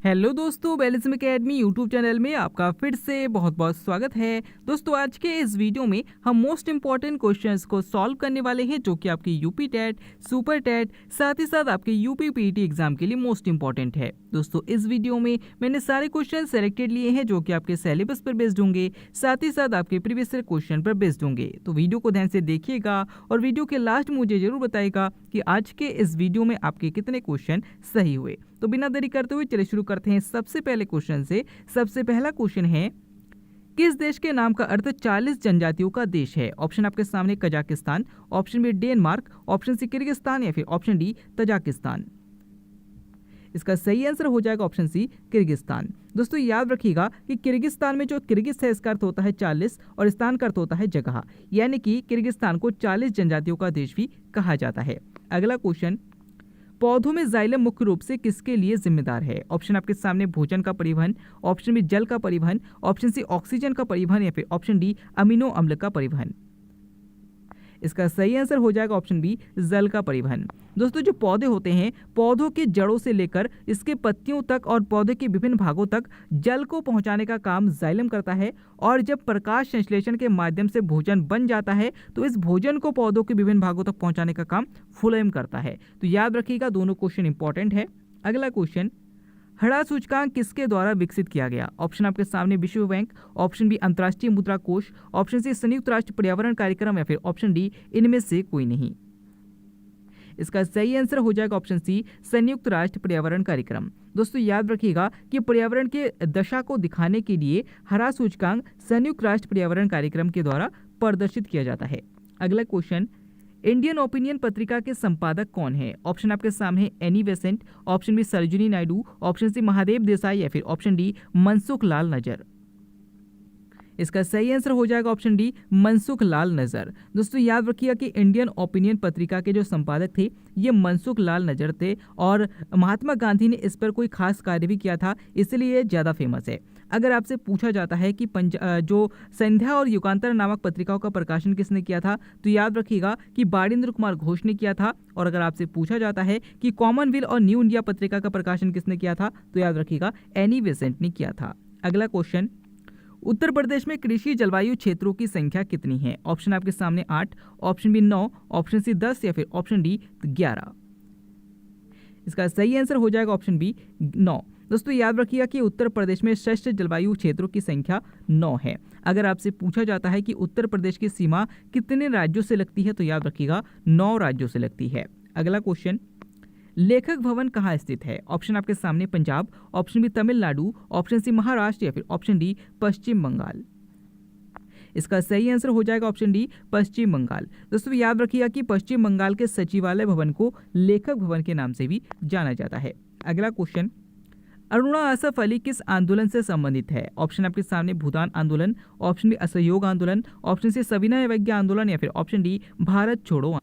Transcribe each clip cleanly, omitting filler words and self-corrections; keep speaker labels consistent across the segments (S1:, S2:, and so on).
S1: Hello दोस्तों, balance academy YouTube channel में आपका फिर से बहुत बहुत स्वागत है। दोस्तों, आज के इस वीडियो में हम मोस्ट इंपॉर्टेंट क्वेश्चंस को सॉल्व करने वाले हैं, जो कि आपके यूपी टेट, सुपर टेट, साथ ही साथ आपके यूपी पीटी एग्जाम के लिए मोस्ट इंपॉर्टेंट है। दोस्तों, इस वीडियो में मैंने सारे क्वेश्चन सेलेक्टेड लिए हैं, जो कि आपके सिलेबस पर बेस्ड होंगे, साथ ही साथ आपके प्रीवियस ईयर क्वेश्चन पर बेस्ड होंगे। तो वीडियो को ध्यान से देखिएगा और वीडियो के लास्ट मुझे जरूर बताइएगा कि आज के इस वीडियो में आपके कितने क्वेश्चन सही हुए। तो बिना देरी करते हुए चलिए शुरू करते हैं सबसे पहले क्वेश्चन से। सबसे पहला क्वेश्चन है, किस देश के नाम का अर्थ 40 जनजातियों का देश है? ऑप्शन आपके सामने Kazakhstan, option B Denmark, option C Kyrgyzstan या फिर ऑप्शन डी तजाकिस्तान। इसका सही आंसर हो जाएगा ऑप्शन सी किर्गिस्तान। दोस्तों, याद रखिएगा कि किर्गिस्तान में जो किर्गिज है इसका अर्थ होता है 40 और स्थान का अर्थ होता है जगह, यानी कि किर्गिस्तान को 40 जनजातियों का देश भी कहा जाता है। अगला क्वेश्चन, पौधों में जाइलम मुख्य रूप से किसके लिए जिम्मेदार है? ऑप्शन आपके सामने भोजन का परिवहन, ऑप्शन बी जल का परिवहन, ऑप्शन सी ऑक्सीजन का परिवहन या फिर ऑप्शन डी अमीनो अम्ल का परिवहन। इसका सही आंसर हो जाएगा ऑप्शन बी जल का परिवहन। दोस्तों, जो पौधे होते हैं, पौधों के जड़ों से लेकर इसके पत्तियों तक और पौधे के विभिन्न भागों तक जल को पहुंचाने का काम जाइलम करता है। और जब प्रकाश संश्लेषण के माध्यम से भोजन बन जाता है तो इस भोजन को पौधों के विभिन्न भागों तक पहुंचाने का काम फ्लोएम करता है। तो याद रखिएगा, दोनों क्वेश्चन इंपॉर्टेंट है। अगला क्वेश्चन, हरा सूचकांक किसके द्वारा विकसित किया गया? ऑप्शन आपके सामने विश्व बैंक, ऑप्शन बी अंतर्राष्ट्रीय मुद्रा कोष, ऑप्शन सी संयुक्त राष्ट्र पर्यावरण कार्यक्रम या फिर ऑप्शन डी इनमें से कोई नहीं। इसका सही आंसर हो जाएगा ऑप्शन सी संयुक्त राष्ट्र पर्यावरण कार्यक्रम। दोस्तों, याद रखिएगा कि पर्यावरण के दशा को दिखाने के लिए हरा सूचकांक संयुक्त राष्ट्र पर्यावरण कार्यक्रम के द्वारा प्रदर्शित किया जाता है। अगला क्वेश्चन, इंडियन ओपिनियन पत्रिका के संपादक कौन है? ऑप्शन आपके सामने Annie Besant, option B Sarojini Naidu, option C Mahadev Desai या फिर ऑप्शन डी मनसुख लाल नजर। इसका सही आंसर हो जाएगा ऑप्शन डी मनसुख लाल नजर। दोस्तों, याद रखिएगा कि इंडियन ओपिनियन पत्रिका के जो संपादक थे ये मनसुख लाल नजर थे और महात्मा गांधी ने इस पर कोई खास कार्य भी किया था, इसलिए ये ज़्यादा फेमस है। अगर आपसे पूछा जाता है कि जो संध्या और युगांतर नामक पत्रिकाओं का प्रकाशन किसने किया था, तो याद रखिएगा कि बारिंद्र कुमार घोष ने किया था। और अगर आपसे पूछा जाता है कि कॉमनवेल्थ और न्यू इंडिया पत्रिका का प्रकाशन किसने किया था, तो याद रखिएगा एनी बेसेंट ने किया था। अगला क्वेश्चन, उत्तर प्रदेश में कृषि जलवायु क्षेत्रों की संख्या कितनी है? ऑप्शन आपके सामने 8, ऑप्शन बी 9, ऑप्शन सी 10 या फिर ऑप्शन डी 11। इसका सही आंसर हो जाएगा ऑप्शन बी 9। दोस्तों, याद रखिएगा कि उत्तर प्रदेश में श्रेष्ठ जलवायु क्षेत्रों की संख्या 9 है। अगर आपसे पूछा जाता है कि उत्तर प्रदेश की सीमा कितने राज्यों से लगती है, तो याद रखिएगा 9 राज्यों से लगती है। अगला क्वेश्चन, लेखक भवन कहाँ स्थित है? ऑप्शन आपके सामने Punjab, option B Tamil Nadu, option C Maharashtra या फिर ऑप्शन डी पश्चिम बंगाल। इसका सही आंसर हो जाएगा ऑप्शन डी पश्चिम बंगाल। दोस्तों, याद रखिएगा कि पश्चिम बंगाल के सचिवालय भवन को लेखक भवन के नाम से भी जाना जाता है। अगला क्वेश्चन, अरुणा असफ अली किस आंदोलन से संबंधित है? ऑप्शन आपके सामने भूदान आंदोलन, ऑप्शन बी असहयोग आंदोलन, ऑप्शन सी सविनय अवज्ञा आंदोलन या फिर ऑप्शन डी भारत छोड़ो।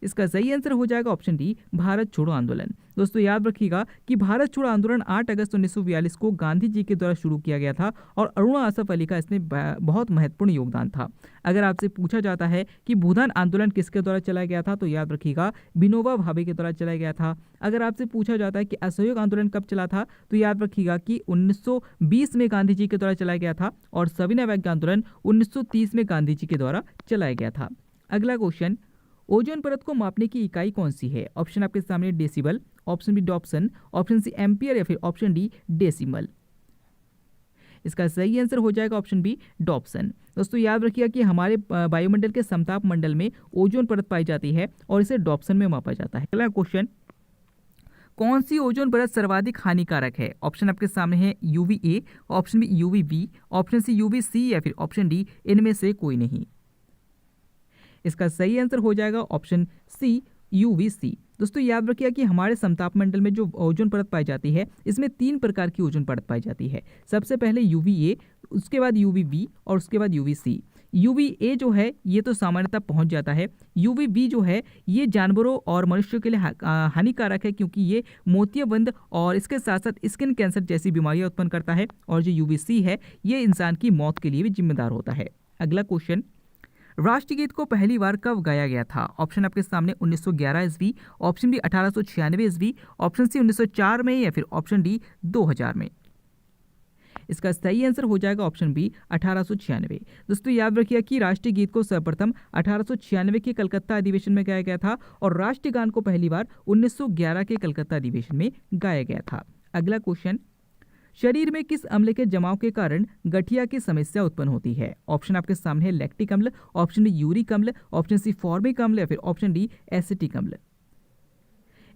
S1: इसका सही आंसर हो जाएगा ऑप्शन डी भारत छोड़ो आंदोलन। दोस्तों, याद रखिएगा कि भारत छोड़ो आंदोलन 8 अगस्त 1942 को गांधी जी के द्वारा शुरू किया गया था और अरुणा असफ अली का इसमें बहुत महत्वपूर्ण योगदान था। अगर आपसे पूछा जाता है कि भूदान आंदोलन किसके द्वारा चलाया गया था, तो याद रखिएगा विनोबा भावे के द्वारा चलाया गया था। अगर आपसे पूछा जाता है कि असहयोग आंदोलन कब चला था, तो याद रखिएगा कि 1920 में गांधी जी के द्वारा चलाया गया था और सविनय अवज्ञा आंदोलन 1930 में गांधी जी के द्वारा चलाया गया था। अगला क्वेश्चन, ओजोन परत को मापने की इकाई कौन सी है? ऑप्शन आपके सामने decibel, option B dobson, option C ampere या फिर ऑप्शन डी डेसिमल। इसका सही आंसर हो जाएगा ऑप्शन बी डॉप्सन। दोस्तों, याद रखिएगा कि हमारे वायुमंडल के समताप मंडल में ओजोन परत पाई जाती है और इसे डॉप्सन में मापा जाता है। अगला क्वेश्चन, कौन सी ओजोन परत सर्वाधिक हानिकारक है? ऑप्शन आपके सामने है UVA, option B UVB, option C UVC या फिर ऑप्शन डी इनमें से कोई नहीं। इसका सही आंसर हो जाएगा ऑप्शन सी UVC। दोस्तों, याद रखिए कि हमारे समताप मंडल में जो ओजोन परत पाई जाती है इसमें 3 प्रकार की ओजोन परत पाई जाती है। सबसे पहले UVA, उसके बाद UVB और उसके बाद UVC। UVA जो है ये तो सामान्यतः पहुंच जाता है। UVB जो है ये जानवरों और मनुष्यों के लिए हानिकारक है, क्योंकि ये मोतियाबिंद और इसके साथ साथ स्किन कैंसर जैसी बीमारियां उत्पन्न करता है। और जो UVC है ये इंसान की मौत के लिए भी जिम्मेदार होता है। अगला क्वेश्चन, राष्ट्रगीत को पहली बार कब गाया गया था? ऑप्शन आपके सामने 1911 ईस्वी, ऑप्शन बी 1896 ईस्वी, ऑप्शन सी 1904 में या फिर ऑप्शन डी 2000 में। इसका सही आंसर हो जाएगा ऑप्शन बी 1896। दोस्तों याद रखिए कि राष्ट्रीय गीत को सर्वप्रथम 1896 के कलकत्ता अधिवेशन में गाया गया था और राष्ट्रीय गान को पहली बार 1911 के कलकत्ता अधिवेशन में गाया गया था। अगला क्वेश्चन, शरीर में किस अम्ल के जमाव के कारण गठिया की समस्या उत्पन्न होती है? ऑप्शन आपके सामने है लैक्टिक अम्ल, ऑप्शन डी यूरिक अम्ल, ऑप्शन सी फॉर्मिक अम्ल या फिर ऑप्शन डी एसिटिक अम्ल।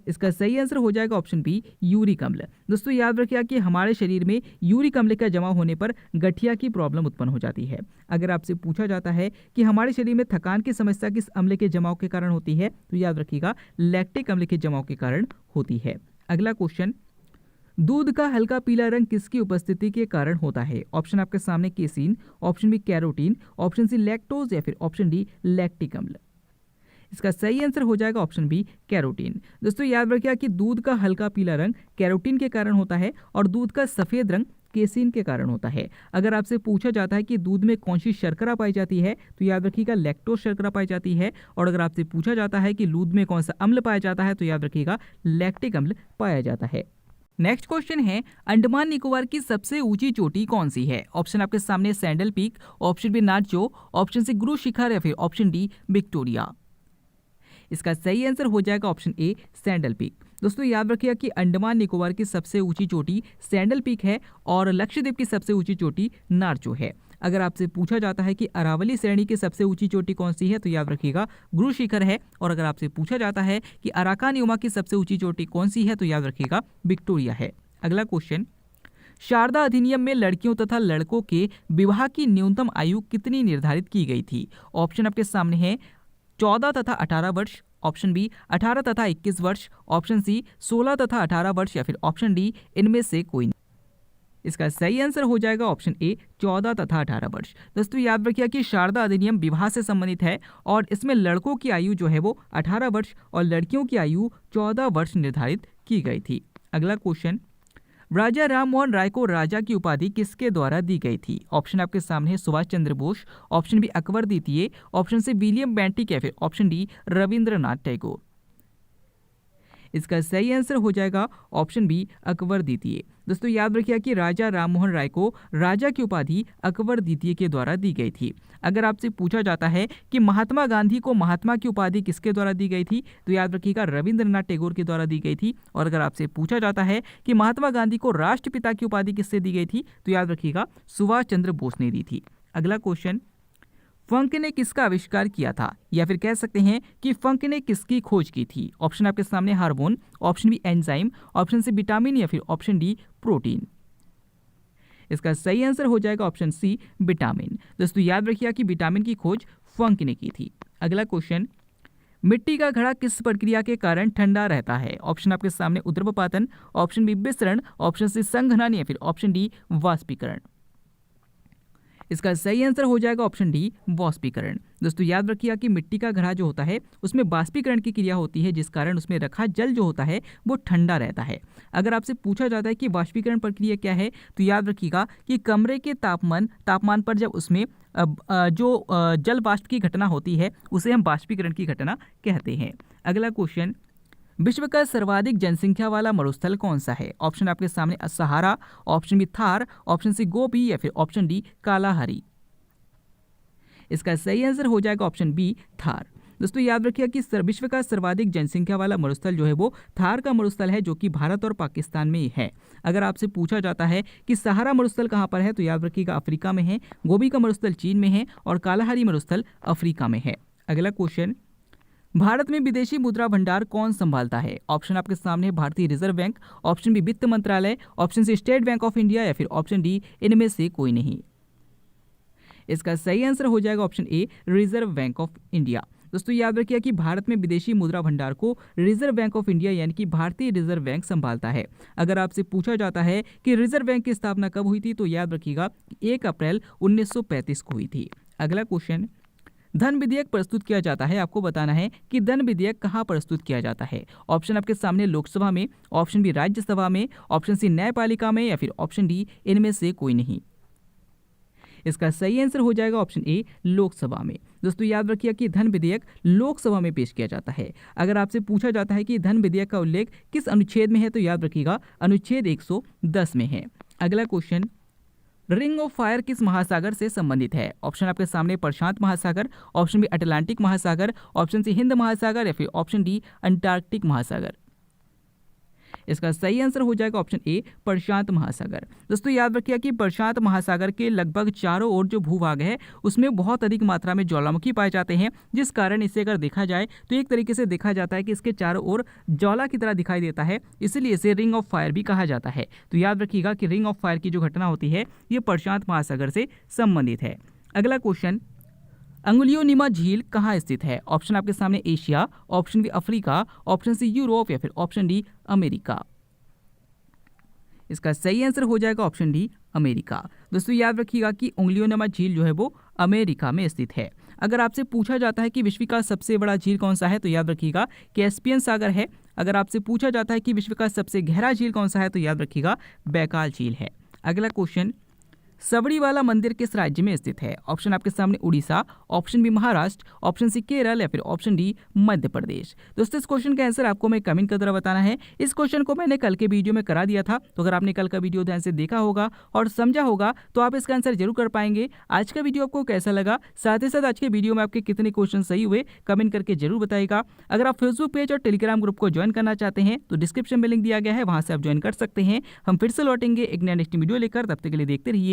S1: इसका सही आंसर हो जाएगा ऑप्शन बी यूरिक अम्ल। दोस्तों याद रखिए कि हमारे शरीर में यूरिक अम्ल का जमा होने पर गठिया की प्रॉब्लम उत्पन्न हो जाती है। अगर आपसे पूछा जाता है कि हमारे शरीर में थकान की समस्या किस अम्ल के जमाव के कारण होती है, तो याद रखिएगा लैक्टिक अम्ल के जमाव के कारण होती है। अगला क्वेश्चन, दूध का हल्का पीला रंग किसकी उपस्थिति के कारण होता है? ऑप्शन आपके सामने casein, option B carotene, option C lactose या फिर ऑप्शन डी लैक्टिक अम्ल। इसका सही आंसर हो जाएगा ऑप्शन बी कैरोटीन। दोस्तों याद रखिए कि दूध का हल्का पीला रंग कैरोटीन के कारण होता है और दूध का सफेद रंग केसीन के कारण होता है। अगर आपसे पूछा जाता है कि दूध में कौन सी शर्करा पाई जाती है, तो याद रखिएगा लैक्टोज शर्करा पाई जाती है। और अगर आपसे पूछा जाता है कि दूध में कौन सा अम्ल पाया जाता है, तो याद रखिएगा लैक्टिक अम्ल पाया जाता है। नेक्स्ट क्वेश्चन है, अंडमान निकोबार की सबसे ऊंची चोटी कौन सी है? ऑप्शन आपके सामने सैंडल पीक, ऑप्शन बी नार्जो, ऑप्शन सी गुरु शिखर या फिर ऑप्शन डी विक्टोरिया। इसका सही आंसर हो जाएगा ऑप्शन ए सैंडल पीक। दोस्तों याद रखिएगा कि अंडमान निकोबार की सबसे ऊंची चोटी सैंडल पीक है और लक्षद्वीप की सबसे ऊंची चोटी नार्जो है। अगर आपसे पूछा जाता है कि अरावली श्रेणी की सबसे ऊंची चोटी कौन सी है, तो याद रखिएगा गुरु शिखर है। और अगर आपसे पूछा जाता है कि अराकान युमा की सबसे ऊंची चोटी कौन सी है, तो याद रखिएगा विक्टोरिया है। अगला क्वेश्चन, शारदा अधिनियम में लड़कियों तथा लड़कों के विवाह की न्यूनतम आयु कितनी निर्धारित की गई थी? ऑप्शन आपके सामने है 14 तथा 18 वर्ष, ऑप्शन बी 18 तथा 21 वर्ष, ऑप्शन सी 16 तथा 18 वर्ष या फिर ऑप्शन डी इनमें से कोई नहीं। इसका सही आंसर हो जाएगा ऑप्शन ए 14 तथा 18 वर्ष। दोस्तों याद रखिए कि शारदा अधिनियम विवाह से संबंधित है और इसमें लड़कों की आयु जो है वो 18 वर्ष और लड़कियों की आयु 14 वर्ष निर्धारित की गई थी। अगला क्वेश्चन, राजा राम मोहन राय को राजा की उपाधि किसके द्वारा दी गई थी? ऑप्शन आपके सामने है सुभाष चंद्र बोस, ऑप्शन बी अकबर द्वितीय, ऑप्शन सी विलियम बेंटिक या फिर ऑप्शन डी रविंद्रनाथ टैगोर। इसका सही आंसर हो जाएगा ऑप्शन बी अकबर द्वितीय। दोस्तों याद रखिए कि राजा राम मोहन राय को राजा की उपाधि अकबर द्वितीय के द्वारा दी गई थी। अगर आपसे पूछा जाता है कि महात्मा गांधी को महात्मा की उपाधि किसके द्वारा दी गई थी, तो याद रखिएगा रविंद्रनाथ टैगोर के द्वारा दी गई थी। और अगर आपसे पूछा जाता है कि महात्मा गांधी को राष्ट्रपिता की उपाधि किससे दी गई थी, तो याद रखिएगा सुभाष चंद्र बोस ने दी थी। अगला क्वेश्चन, फंक ने किसका आविष्कार किया था, या फिर कह सकते हैं कि फंक ने किसकी खोज की थी? ऑप्शन आपके सामने hormone, option B enzyme, option C vitamin या फिर ऑप्शन डी प्रोटीन। इसका सही आंसर हो जाएगा ऑप्शन सी विटामिन। दोस्तों याद रखिए कि विटामिन की खोज फंक ने की थी। अगला क्वेश्चन, मिट्टी का घड़ा किस प्रक्रिया के कारण ठंडा रहता है? ऑप्शन आपके सामने ऊर्ध्वपातन, ऑप्शन बी विसरण, ऑप्शन सी संघनन या फिर ऑप्शन डी वाष्पीकरण। इसका सही आंसर हो जाएगा ऑप्शन डी वाष्पीकरण। दोस्तों याद रखिए कि मिट्टी का घड़ा जो होता है उसमें वाष्पीकरण की क्रिया होती है, जिस कारण उसमें रखा जल जो होता है वो ठंडा रहता है। अगर आपसे पूछा जाता है कि वाष्पीकरण प्रक्रिया क्या है, तो याद रखिएगा कि कमरे के तापमान पर जब उसमें जो जल वाष्प की घटना होती है उसे हम वाष्पीकरण की घटना कहते हैं। अगला क्वेश्चन, विश्व का सर्वाधिक जनसंख्या वाला मरुस्थल कौन सा है? ऑप्शन आपके सामने Sahara, option B Thar, option C Gobi या फिर ऑप्शन डी कालाहारी। इसका सही आंसर हो जाएगा ऑप्शन बी थार। दोस्तों याद रखिए कि विश्व का सर्वाधिक जनसंख्या वाला मरुस्थल जो है वो थार का मरुस्थल है, जो कि भारत और पाकिस्तान में है। अगर आपसे पूछा जाता है कि सहारा मरुस्थल कहाँ पर है, तो याद रखिएगा अफ्रीका में है, गोबी का मरुस्थल चीन में है और कालाहारी मरुस्थल अफ्रीका में है। अगला क्वेश्चन, भारत में विदेशी मुद्रा भंडार कौन संभालता है? ऑप्शन आपके सामने भारतीय रिजर्व बैंक, ऑप्शन बी वित्त मंत्रालय, option C State Bank of India या फिर ऑप्शन डी इनमें से कोई नहीं। इसका सही आंसर हो जाएगा option a reserve bank of India. दोस्तों याद रखिए कि भारत में विदेशी मुद्रा भंडार को रिजर्व बैंक ऑफ इंडिया यानी कि भारतीय रिजर्व बैंक संभालता है। अगर आपसे पूछा जाता है कि रिजर्व बैंक की स्थापना कब हुई थी, तो याद रखिएगा 1 अप्रैल 1935 को हुई थी। अगला क्वेश्चन, धन विधेयक प्रस्तुत किया जाता है, आपको बताना है कि धन विधेयक कहाँ प्रस्तुत किया जाता है। ऑप्शन आपके सामने लोकसभा में, ऑप्शन बी राज्यसभा में, ऑप्शन सी न्यायपालिका में या फिर ऑप्शन डी इनमें से कोई नहीं। इसका सही आंसर हो जाएगा ऑप्शन ए लोकसभा में। दोस्तों याद रखिए कि धन विधेयक लोकसभा में पेश किया जाता है। अगर आपसे पूछा जाता है कि धन विधेयक का उल्लेख किस अनुच्छेद में है तो याद रखिएगा अनुच्छेद 110 में है। अगला क्वेश्चन, रिंग ऑफ फायर किस महासागर से संबंधित है? ऑप्शन आपके सामने प्रशांत महासागर, ऑप्शन बी अटलांटिक महासागर, ऑप्शन सी हिंद महासागर या फिर ऑप्शन डी अंटार्कटिक महासागर। इसका सही आंसर हो जाएगा ऑप्शन ए प्रशांत महासागर। दोस्तों याद रखिए कि प्रशांत महासागर के लगभग चारों ओर जो भूभाग है उसमें बहुत अधिक मात्रा में ज्वालामुखी पाए जाते हैं, जिस कारण इसे अगर देखा जाए तो एक तरीके से देखा जाता है कि इसके चारों ओर ज्वाला की तरह दिखाई देता है, इसलिए इसे रिंग ऑफ फायर भी कहा जाता है। तो याद रखिएगा कि रिंग ऑफ फायर की जो घटना होती है ये प्रशांत महासागर से संबंधित है। अगला क्वेश्चन, अंगुलियों झील कहाँ स्थित है? ऑप्शन आपके सामने Asia, option B Africa, option C Europe या फिर ऑप्शन डी अमेरिका। इसका सही आंसर हो जाएगा ऑप्शन डी अमेरिका। दोस्तों याद रखिएगा कि उंगलियों झील जो है वो अमेरिका में स्थित है। अगर आपसे पूछा जाता है कि विश्व का सबसे बड़ा झील कौन सा है तो याद रखिएगा कैस्पियन सागर है। अगर आपसे पूछा जाता है कि विश्व का सबसे गहरा झील कौन सा है तो याद रखिएगा बैकाल झील है। अगला क्वेश्चन, सबरीवाला मंदिर किस राज्य में स्थित है? ऑप्शन आपके सामने Orissa, option B Maharashtra, option C Kerala या फिर ऑप्शन डी मध्य प्रदेश। दोस्तों इस क्वेश्चन का आंसर आपको मैं कमेंट के द्वारा बताना है। इस क्वेश्चन को मैंने कल के वीडियो में करा दिया था, तो अगर आपने कल का वीडियो ध्यान से देखा होगा और समझा होगा तो आप इसका आंसर जरूर कर पाएंगे। आज का वीडियो आपको कैसा लगा, साथ ही साथ आज के वीडियो में आपके कितने क्वेश्चन सही हुए कमेंट करके जरूर बताइएगा। अगर आप फेसबुक पेज और टेलीग्राम ग्रुप को ज्वाइन करना चाहते हैं तो डिस्क्रिप्शन में लिंक दिया गया है, वहां से आप ज्वाइन कर सकते हैं। हम फिर से लौटेंगे एक नया नेक्स्ट वीडियो लेकर, तब तक के लिए देखते रहिए